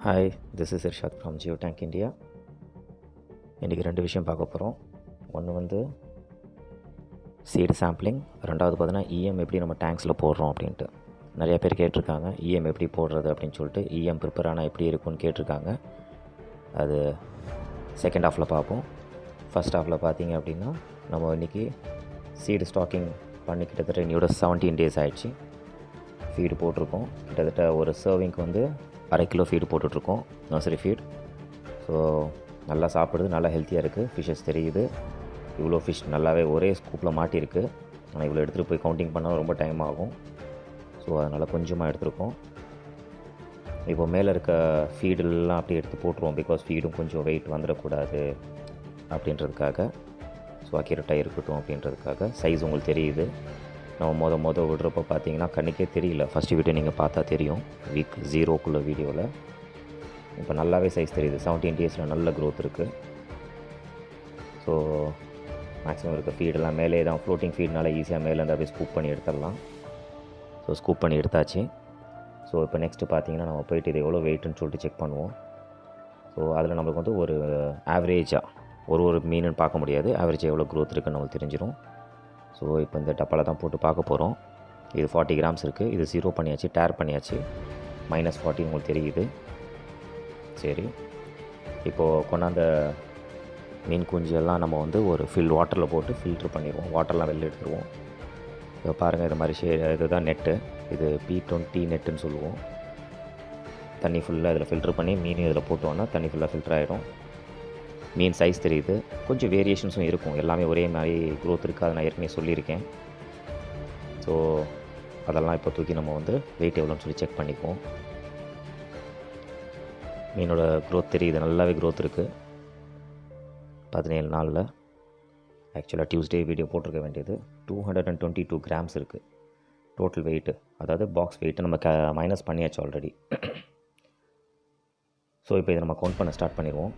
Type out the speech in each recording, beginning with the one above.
Hi, this is Irshad from Jio tank India. இன்றைக்கி 2 விஷயம் பார்க்க போகிறோம். ஒன்று வந்து சீடு சாம்பிளிங், ரெண்டாவது பார்த்தீங்கன்னா இஎம் எப்படி நம்ம டேங்க்ஸில் போடுறோம் அப்படின்ட்டு. நிறைய பேர் கேட்டிருக்காங்க இஎம் எப்படி போடுறது அப்படின்னு சொல்லிட்டு. இஎம் ப்ரிப்பேர் ஆனால் எப்படி இருக்குன்னு கேட்டிருக்காங்க. அது செகண்ட் ஹாஃபில் பார்ப்போம். ஃபஸ்ட் ஹாஃபில் பார்த்தீங்க அப்படின்னா நம்ம இன்றைக்கி சீடு ஸ்டாக்கிங் பண்ணி கிட்டத்தட்ட இன்னையோட 17 days ஆகிடுச்சு. ஃபீடு போட்டிருக்கோம். கிட்டத்தட்ட ஒரு சர்விங்க்கு வந்து 1/2 கிலோ ஃபீடு போட்டுட்ருக்கோம், நர்சரி ஃபீட். ஸோ நல்லா சாப்பிடுது, நல்லா ஹெல்த்தியாக இருக்குது. ஃபிஷ்ஷஸ் தெரியுது. இவ்வளோ ஃபிஷ் நல்லாவே ஒரே ஸ்கூப்பில் மாட்டியிருக்கு. ஆனால் இவ்வளோ எடுத்துகிட்டு போய் கவுண்டிங் பண்ணால் ரொம்ப டைம் ஆகும். ஸோ அதனால் கொஞ்சமாக எடுத்துருக்கோம். இப்போ மேலே இருக்க ஃபீடெல்லாம் அப்படியே எடுத்து போட்டுருவோம். பிகாஸ் ஃபீடும் கொஞ்சம் வெயிட் வந்துடக்கூடாது அப்படின்றதுக்காக. ஸோ அக்யூரேட்டாக இருக்கட்டும் அப்படின்றதுக்காக. சைஸ் உங்களுக்கு தெரியுது. நம்ம மொதல் விடுறப்போ பார்த்தீங்கன்னா கண்ணுக்கே தெரியல. ஃபஸ்ட்டு வீடியோ நீங்கள் பார்த்தா தெரியும், வீக் 0க்குள்ள வீடியோவில். இப்போ நல்லாவே சைஸ் தெரியுது. 17 days நல்ல க்ரோத் இருக்குது. ஸோ மேக்ஸிமம் இருக்க ஃபீடெல்லாம் மேலே தான் ஃப்ளோட்டிங் ஃபீட்னால ஈஸியாக மேலேருந்து அப்படியே ஸ்கூப் பண்ணி எடுத்துடலாம். ஸோ ஸ்கூப் பண்ணி எடுத்தாச்சு. ஸோ இப்போ நெக்ஸ்ட்டு பார்த்தீங்கன்னா நம்ம போய்ட்டு இது எவ்வளோ வெயிட்டுன்னு சொல்லிட்டு செக் பண்ணுவோம். ஸோ அதில் நம்மளுக்கு வந்து ஒரு ஆவரேஜாக ஒரு மீனுன்னு பார்க்க முடியாது. ஆவரேஜாக எவ்வளோ க்ரோத் இருக்குன்னு நம்மளுக்கு தெரிஞ்சிடும். ஸோ இப்போ இந்த டப்பாவில் தான் போட்டு பார்க்க போகிறோம். இது 40 grams இருக்குது. இது 0 பண்ணியாச்சு, டேர் பண்ணியாச்சு. -40 உங்களுக்கு தெரியுது. சரி, இப்போது கொண்டாந்த மீன் குஞ்செல்லாம் நம்ம வந்து ஒரு வாட்டரில் போட்டு ஃபில்ட்ரு பண்ணிடுவோம். வாட்டர்லாம் வெளில எடுத்துருவோம். இப்போ பாருங்கள், இது மாதிரி இதுதான் நெட்டு. இது P20 நெட்டுன்னு சொல்லுவோம். தண்ணி ஃபுல்லாக இதில் ஃபில்ட்ரு பண்ணி மீன் இதில் போட்டோன்னா தண்ணி ஃபுல்லாக ஃபில்டர் ஆகிடும். மீன் சைஸ் தெரியுது. கொஞ்சம் வேரியேஷன்ஸும் இருக்கும். எல்லாமே ஒரே மாதிரி க்ரோத் இருக்குது. அதை நான் ஏற்கனவே சொல்லியிருக்கேன். ஸோ அதெல்லாம் இப்போ தூக்கி நம்ம வந்து வெயிட் எவ்வளோன்னு சொல்லி செக் பண்ணிக்குவோம். மீனோட க்ரோத் தெரியுது. நல்லாவே க்ரோத் இருக்குது. 17 நாளில். ஆக்சுவலாக டியூஸ்டே வீடியோ போட்டிருக்க வேண்டியது. 222 grams இருக்குது டோட்டல் வெயிட்டு. அதாவது பாக்ஸ் வெயிட்டு நம்ம மைனஸ் பண்ணியாச்சு ஆல்ரெடி. ஸோ இப்போ இதை நம்ம கவுண்ட் பண்ண ஸ்டார்ட் பண்ணிடுவோம்.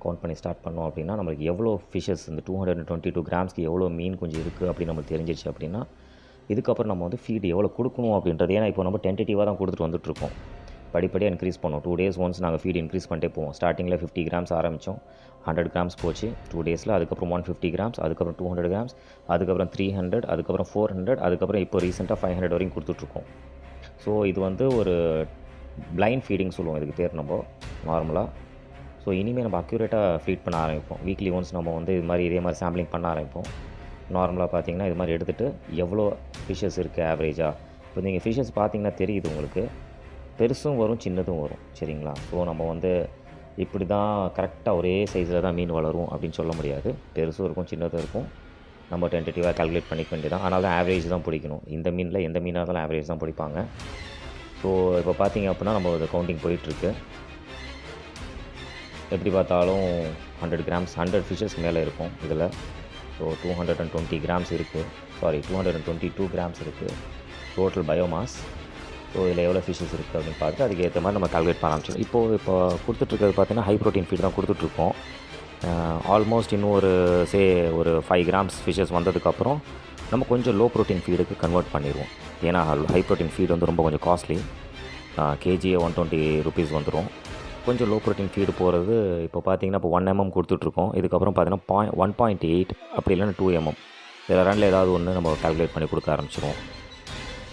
கவுண்ட் பண்ணி ஸ்டார்ட் பண்ணோம் அப்படின்னா நம்மளுக்கு எவ்வளோ ஃபிஷ்ஷஸ், இந்த 222 grams எவ்வளோ மீன் கொஞ்சம் இருக்குது அப்படின்னு நம்மளுக்கு தெரிஞ்சிருச்சு அப்படின்னா இதுக்கப்புறம் நம்ம வந்து ஃபீடு எவ்வளோ கொடுக்கணும் அப்படின்றது. ஏன்னா இப்போ நம்ம டென்டேட்டிவாக தான் கொடுத்துட்டு வந்துட்டுருக்கோம். படிப்படியாக இன்க்ரீஸ் பண்ணோம். 2 days ஒன்ஸ் நாங்கள் ஃபீடு இன்க்ரீஸ் பண்ணிட்டே போவோம். ஸ்டார்டிங்கில் 50 grams ஆரம்பித்தோம். 100 grams போச்சு 2 days. அதுக்கப்புறம் 150 grams, அதுக்கப்புறம் 200 grams, அதுக்கப்புறம் 300, அதுக்கப்புறம் 400, அதுக்கப்புறம் இப்போ ரீசெண்டாக 500 வரைக்கும் கொடுத்துட்ருக்கோம். ஸோ இது வந்து ஒரு பிளைண்ட் ஃபீடிங் சொல்லுவோம் இதுக்கு பேர் நம்ம நார்மலாக. ஸோ இனிமேல் நம்ம அக்யூரேட்டாக ஃபீட் பண்ண ஆரம்பிப்போம். வீக்லி ஒன்ஸ் நம்ம வந்து இதே மாதிரி சாம்பிளிங் பண்ண ஆரம்பிப்போம். நார்மலாக பார்த்தீங்கன்னா இது மாதிரி எடுத்துகிட்டு எவ்வளோ ஃபிஷ்ஷஸ் இருக்குது ஆவரேஜாக. இப்போ நீங்கள் ஃபிஷ்ஷஸ் பார்த்தீங்கன்னா தெரியுது உங்களுக்கு. பெருசும் வரும், சின்னதும் வரும். சரிங்களா? ஸோ நம்ம வந்து இப்படி தான் கரெக்டாக ஒரே சைஸில் தான் மீன் வளரும் அப்படின்னு சொல்ல முடியாது. பெருசும் இருக்கும், சின்னதும் இருக்கும். நம்ம டென்டேட்டிவாக கால்குலேட் பண்ணிக்க வேண்டியதான். அதனால தான் ஆவரேஜ் தான் பிடிக்கணும். இந்த மீனில் எந்த மீனாக இருந்தாலும் ஆவரேஜ் தான் பிடிப்பாங்க. ஸோ இப்போ பார்த்தீங்க அப்படின்னா நம்ம ஒரு கவுண்டிங் போயிட்டுருக்கு. எப்படி பார்த்தாலும் 100 grams 100 ஃபிஷ்ஷஸ் மேலே இருக்கும் இதில். ஸோ 220 grams இருக்குது. 222 grams இருக்குது டோட்டல் பயோமாஸ். ஸோ இதில் எவ்வளோ ஃபிஷ்ஷஸ் இருக்குது அப்படின்னு பார்த்துட்டு அதுக்கு ஏற்ற மாதிரி நம்ம கால்குலேட் பண்ண ஆரம்பிச்சோம். இப்போ கொடுத்துட்ருக்கிறது பார்த்தீங்கன்னா ஹை ப்ரோட்டீன் ஃபீட் தான் கொடுத்துட்ருக்கோம். ஆல்மோஸ்ட் இன்னும் ஒரு 5 grams ஃபிஷ்ஷஸ் வந்ததுக்கப்புறம் நம்ம கொஞ்சம் லோ ப்ரோட்டீன் ஃபீடுக்கு கன்வெர்ட் பண்ணிடுவோம். ஏன்னா ஹை ப்ரோட்டீன் ஃபீட் வந்து ரொம்ப கொஞ்சம் காஸ்ட்லி. கேஜியே 120 rupees வந்துடும். கொஞ்சம் லோ ப்ரோட்டீன் ஃபீடு போகிறது இப்போ பார்த்தீங்கன்னா இப்போ 1 mm கொடுத்துட்ருக்கோம். இதுக்கப்புறம் பார்த்தீங்கன்னா 1.8 அப்படி இல்லைன்னா 2 mm இதில் ரெண்டில் ஏதாவது ஒன்று நம்ம கால்குலேட் பண்ணி கொடுக்க ஆரம்பிச்சிடுவோம்.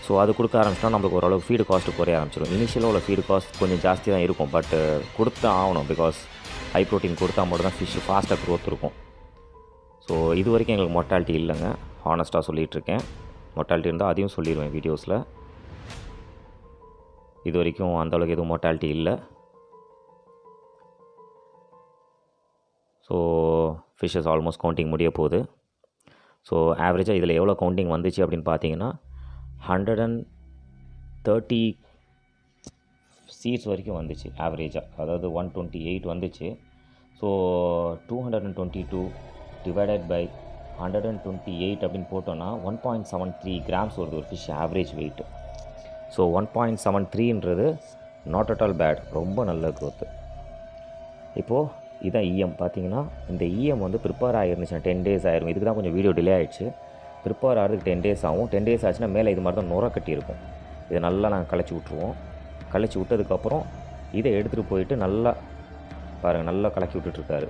ஸோ அது கொடுக்க ஆரம்பிச்சிட்டோம் நம்மளுக்கு ஓரளவுக்கு ஃபீடு காஸ்ட்டு குறைய ஆரம்பிச்சிடும். இனிஷியலாக உள்ள ஃபீடு காஸ்ட் கொஞ்சம் ஜாஸ்தி தான் இருக்கும். பட் கொடுத்து ஆகணும். பிகாஸ் ஹை ப்ரோட்டீன் கொடுத்தா மட்டும் தான் ஃபிஷ் ஃபாஸ்ட்டாக க்ரோத் இருக்கும். ஸோ இது வரைக்கும் எங்களுக்கு மொர்டாலிட்டி இல்லைங்க. ஹானஸ்ட்டாக சொல்லிகிட்ருக்கேன். மொர்டாலிட்டி இருந்தால் அதையும் சொல்லிடுவேன் வீடியோஸில். இது வரைக்கும் அந்தளவுக்கு எதுவும் மொர்டாலிட்டி இல்லை. ஸோ ஃபிஷ்ஷஸ் ஆல்மோஸ்ட் கவுண்டிங் முடிய போகுது. ஸோ ஆவரேஜாக இதில் எவ்வளோ கவுண்டிங் வந்துச்சு அப்படின்னு பார்த்தீங்கன்னா 130 சீட்ஸ் வரைக்கும் வந்துச்சு ஆவரேஜாக. அதாவது 128 வந்துச்சு. ஸோ 222 டிவைடட் பை 128 அப்படின்னு போட்டோன்னா 1.73 grams வருது ஒரு ஃபிஷ் ஆவரேஜ் வெயிட்டு. ஸோ 1.73ன்றது நாட் அட் ஆல் பேட். ரொம்ப நல்ல க்ரோத்து. இப்போது இதான் இஎம் பார்த்தீங்கன்னா. இந்த இஎம் வந்து ப்ரிப்பேர் ஆகிருந்துச்சுன்னா 10 days ஆயிரும். இதுக்கு தான் கொஞ்சம் வீடியோ டிலே ஆகிடுச்சு. ப்ரிப்பேர் ஆகிறதுக்கு 10 days ஆகும். 10 days ஆச்சுன்னா மேலே இது மாதிரி தான் நுர கட்டி இருக்கும். இதை நல்லா நாங்கள் கழிச்சி விட்ருவோம். கழிச்சி விட்டதுக்கப்புறம் இதை எடுத்துகிட்டு போயிட்டு நல்லா பாருங்கள், நல்லா கலக்கி விட்டுட்ருக்காரு.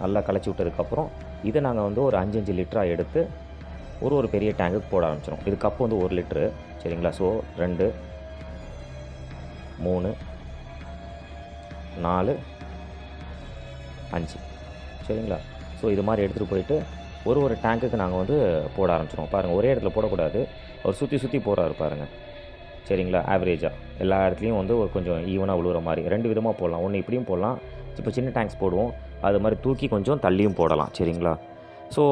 நல்லா கலச்சி விட்டதுக்கப்புறம் இதை நாங்கள் வந்து ஒரு 5 லிட்டராக எடுத்து ஒரு பெரிய டேங்குக்கு போட ஆரம்பிச்சிடும். இது கப்பு வந்து 1 லிட்ரு, சரிங்களா? ஸோ 2, 3, 4, 5, சரிங்களா? ஸோ இது மாதிரி எடுத்துகிட்டு போயிட்டு ஒரு டேங்குக்கு நாங்கள் வந்து போட ஆரம்பிச்சிடுவோம். பாருங்கள், ஒரே இடத்துல போடக்கூடாது, அவர் சுற்றி போடுறாரு பாருங்கள், சரிங்களா? ஆவரேஜாக எல்லா இடத்துலையும் வந்து ஒரு கொஞ்சம் ஈவனாக விழுகிற மாதிரி 2 விதமாக போடலாம். ஒன்று இப்படியும் போடலாம், இப்போ சின்ன டேங்க்ஸ் போடுவோம், அது மாதிரி தூக்கி கொஞ்சம் தள்ளியும் போடலாம், சரிங்களா? ஸோ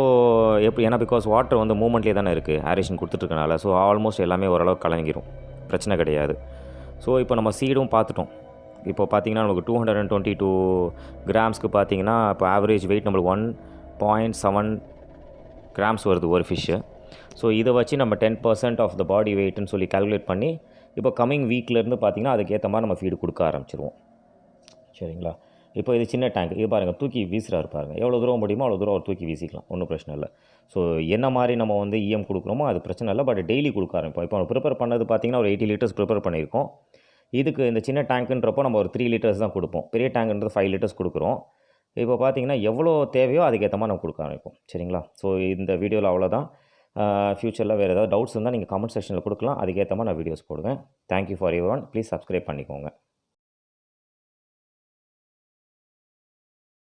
எப்படி, ஏன்னா பிகாஸ் வாட்டர் வந்து மூமெண்ட்லேயே தானே இருக்குது, ஏரேஷன் கொடுத்துட்ருக்கனால. ஸோ ஆல்மோஸ்ட் எல்லாமே ஓரளவுக்கு கலங்கிரும், பிரச்சனை கிடையாது. ஸோ இப்போ நம்ம சீடும் பார்த்துட்டோம். இப்போ பார்த்தீங்கன்னா நமக்கு 222 கிராம்ஸ்க்கு பார்த்தீங்கன்னா இப்போ ஆவரேஜ் வெயிட் நம்மளுக்கு 1.7 கிராம்ஸ் வருது ஒரு ஃபிஷ்ஷு. ஸோ இதை வச்சு நம்ம 10% ஆஃப் த பாடி வெயிட்னு சொல்லி கால்குலேட் பண்ணி இப்போ கம்மிங் வீக்லேருந்து பார்த்திங்கன்னா அதுக்கேற்ற மாதிரி நம்ம ஃபீடு கொடுக்க ஆரம்பிச்சிருவோம், சரிங்களா? இப்போ இது சின்ன டேங்க், இது பாருங்கள், தூக்கி வீசுகிறாரு பாருங்கள். எவ்வளோ தூரம் முடியுமோ அவ்வளோ தூரம் அவர் தூக்கி வீசிக்கலாம், ஒன்றும் பிரச்சனை இல்லை. ஸோ என்ன மாதிரி நம்ம வந்து இஎம் கொடுக்குறோமோ அது பிரச்சனை இல்லை, பட் டெய்லி கொடுக்க ஆரம்பிப்போம். இப்போ நம்ம ப்ரிப்பேர் பண்ணது பார்த்திங்கன்னா ஒரு 80 லிட்டர்ஸ் ப்ரிப்பேர் பண்ணியிருக்கோம். இதுக்கு இந்த சின்ன டேங்க்குன்றப்போ நம்ம ஒரு 3 லிட்டர்ஸ் தான் கொடுப்போம், பெரிய டேங்க்ன்றது 5 லிட்டர்ஸ் கொடுக்குறோம். இப்போ பார்த்திங்கன்னா எவ்வளோ தேவையோ அதுக்கேற்ற மாதிரி நம்ம கொடுக்க ஆரம்பிப்போம், சரிங்களா? ஸோ இந்த வீடியோவில் அவ்வளோதான். ஃப்யூச்சரில் வேறு ஏதாவது டவுட்ஸ் இருந்தால் நீங்கள் கமெண்ட் செக்ஷனில் கொடுக்கலாம், அதுக்கேற்ற மாதிரி நான் வீடியோஸ் போடுவேன். Thank you for everyone. Please subscribe பண்ணிக்கோங்க.